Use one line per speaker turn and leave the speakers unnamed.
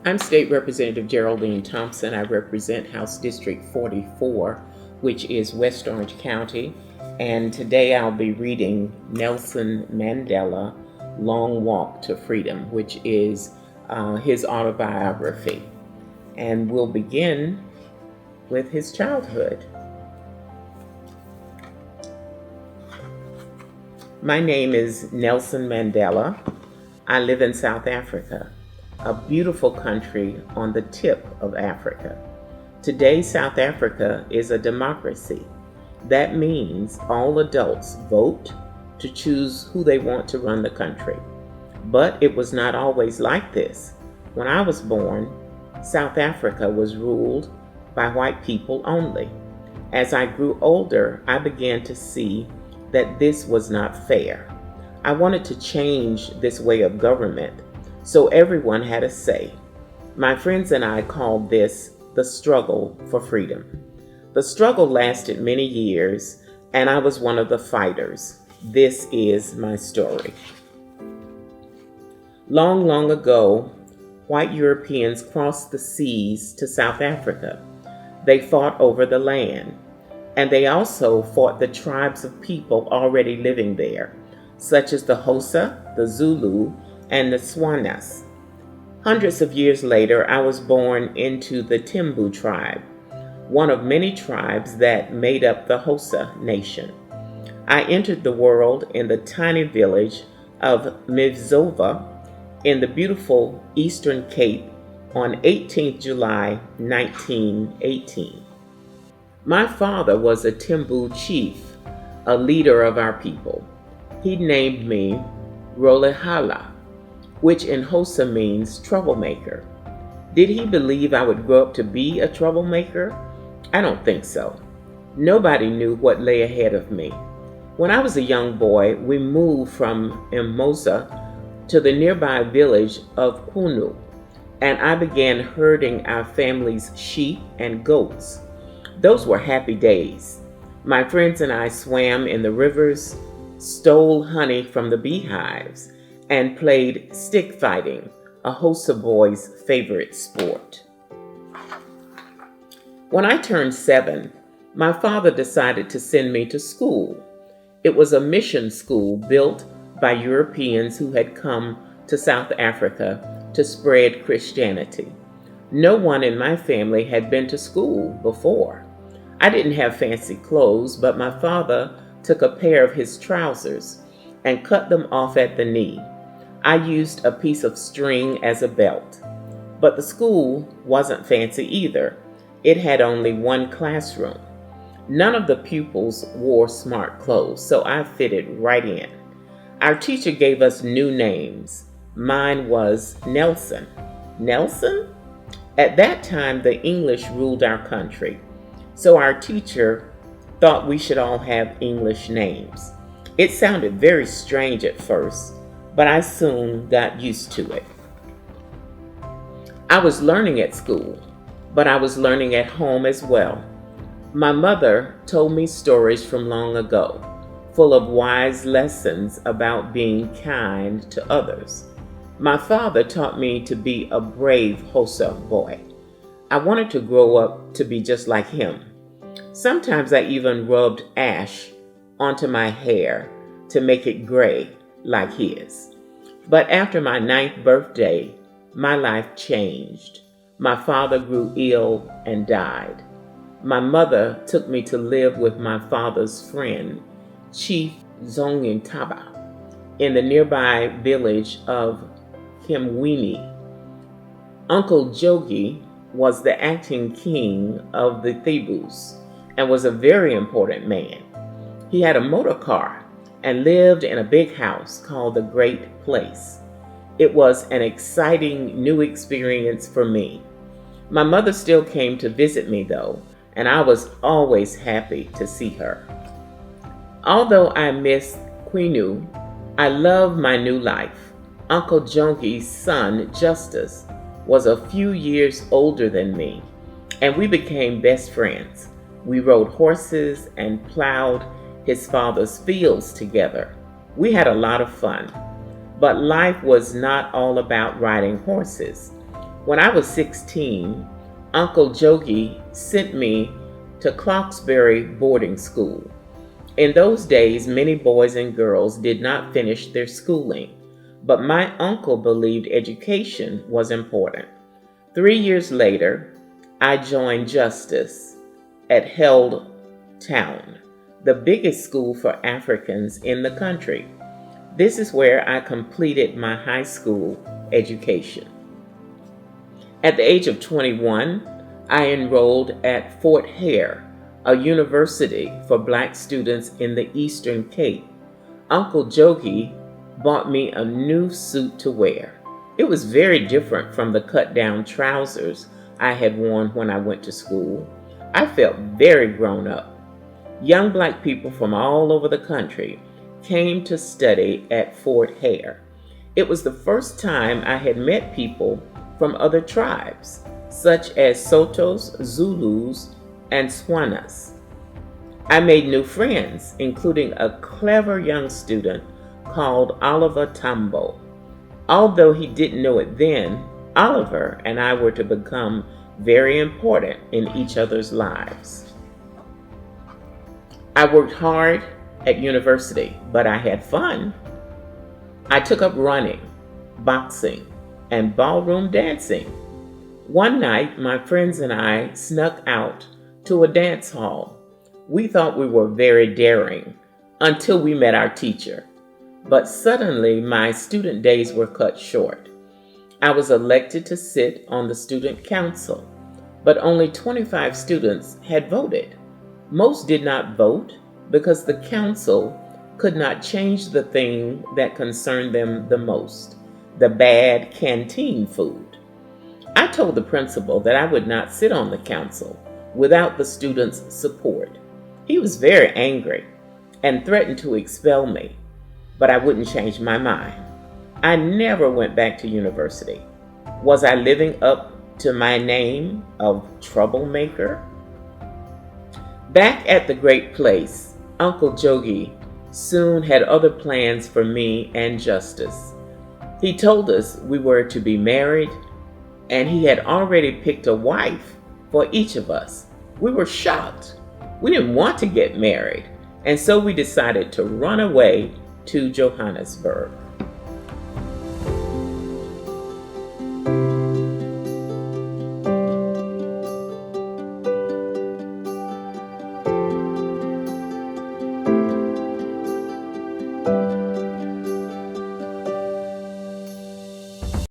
I'm State Representative Geraldine Thompson. I represent House District 44, which is West Orange County, and today I'll be reading Nelson Mandela, Long Walk to Freedom, which is his autobiography. And we'll begin with his childhood. My name is Nelson Mandela. I live in South Africa, a beautiful country on the tip of Africa. Today, South Africa is a democracy. That means all adults vote to choose who they want to run the country. But it was not always like this. When I was born, South Africa was ruled by white people only. As I grew older, I began to see that this was not fair. I wanted to change this way of government so everyone had a say. My friends and I called this the struggle for freedom. The struggle lasted many years, and I was one of the fighters. This is my story. Long, long ago, white Europeans crossed the seas to South Africa. They fought over the land, and they also fought the tribes of people already living there, such as the Xhosa, the Zulu, and the Tswanas. Hundreds of years later, I was born into the Tembu tribe, one of many tribes that made up the Xhosa nation. I entered the world in the tiny village of Mivzova in the beautiful Eastern Cape on 18th July 1918. My father was a Tembu chief, a leader of our people. He named me Rolehala, which in Xhosa means troublemaker. Did he believe I would grow up to be a troublemaker? I don't think so. Nobody knew what lay ahead of me. When I was a young boy, we moved from Mimosa to the nearby village of Kunu, and I began herding our family's sheep and goats. Those were happy days. My friends and I swam in the rivers, stole honey from the beehives, and played stick fighting, a Xhosa boy's favorite sport. When I turned 7, my father decided to send me to school. It was a mission school built by Europeans who had come to South Africa to spread Christianity. No one in my family had been to school before. I didn't have fancy clothes, but my father took a pair of his trousers and cut them off at the knee. I used a piece of string as a belt. But the school wasn't fancy either. It had only one classroom. None of the pupils wore smart clothes, so I fitted right in. Our teacher gave us new names. Mine was Nelson. Nelson? At that time, the English ruled our country, so our teacher thought we should all have English names. It sounded very strange at first, but I soon got used to it. I was learning at school, but I was learning at home as well. My mother told me stories from long ago, full of wise lessons about being kind to others. My father taught me to be a brave Xhosa boy. I wanted to grow up to be just like him. Sometimes I even rubbed ash onto my hair to make it gray like his. But after my 9th birthday, my life changed. My father grew ill and died. My mother took me to live with my father's friend, Chief Zongintaba, in the nearby village of Kimwini. Uncle Jogi was the acting king of the Thebus and was a very important man. He had a motor car and lived in a big house called the Great Place. It was an exciting new experience for me. My mother still came to visit me though, and I was always happy to see her. Although I miss Quinu, I love my new life. Uncle Jonki's son, Justice, was a few years older than me, and we became best friends. We rode horses and plowed his father's fields together. We had a lot of fun, but life was not all about riding horses. When I was 16, Uncle Jogi sent me to Clarksbury boarding school. In those days, many boys and girls did not finish their schooling, but my uncle believed education was important. 3 years later, I joined Justice at Held Town, the biggest school for Africans in the country. This is where I completed my high school education. At the age of 21, I enrolled at Fort Hare, a university for black students in the Eastern Cape. Uncle Jogi bought me a new suit to wear. It was very different from the cut-down trousers I had worn when I went to school. I felt very grown up. Young black people from all over the country came to study at Fort Hare. It was the first time I had met people from other tribes, such as Sotos, Zulus, and Swanas. I made new friends, including a clever young student called Oliver Tambo. Although he didn't know it then, Oliver and I were to become very important in each other's lives. I worked hard at university, but I had fun. I took up running, boxing, and ballroom dancing. One night, my friends and I snuck out to a dance hall. We thought we were very daring until we met our teacher. But suddenly, my student days were cut short. I was elected to sit on the student council, but only 25 students had voted. Most did not vote because the council could not change the thing that concerned them the most: the bad canteen food. I told the principal that I would not sit on the council without the students' support. He was very angry and threatened to expel me, but I wouldn't change my mind. I never went back to university. Was I living up to my name of troublemaker? Back at the great place, Uncle Jogi soon had other plans for me and Justice. He told us we were to be married, and he had already picked a wife for each of us. We were shocked. We didn't want to get married, and so we decided to run away to Johannesburg.